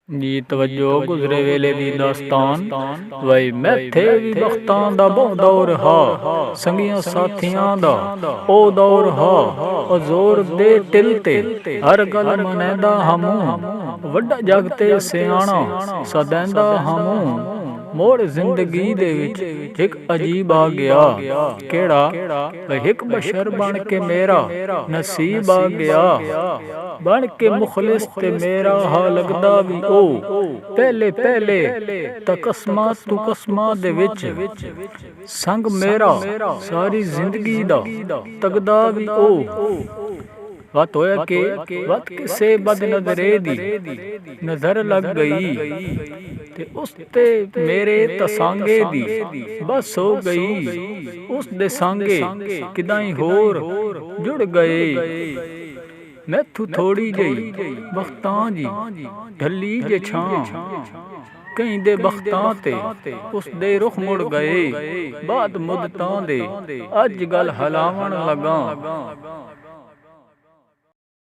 जी तवज्जो गुजरे वेले दी दास्तान वही मैथे भी बख्तां दा बहु दौर हा संगियां साथियां दा ओ दौर हा ओ जोर दे टिल ते हर गल मनैंदा हमू वड्डा जग ते सियाणा सदैंदा हमू मोड़ जिंदगी दे विच एक अजीब आ गया केड़ा एक बशर बन के मेरा नसीब आ गया बन के मुखलिस ते मेरा हा लगदा भी ओ पहले पहले तकस्मा तू कस्मा दे विच संग मेरा सारी जिंदगी दा तगदा भी ओ वत होया के वत किसे बद नजरे दी नजर लग गई ते उस ते मेरे तसांगे दी बस हो गई उस दे सांगे किदाई होर जुड़ गए मैथू थोड़ी जई बख्तां जी ढली जे छां कहीं दे बख्तां ते उस दे रुख मुड़ गए बाद मुद्दतां दे अज गल हलावण लगा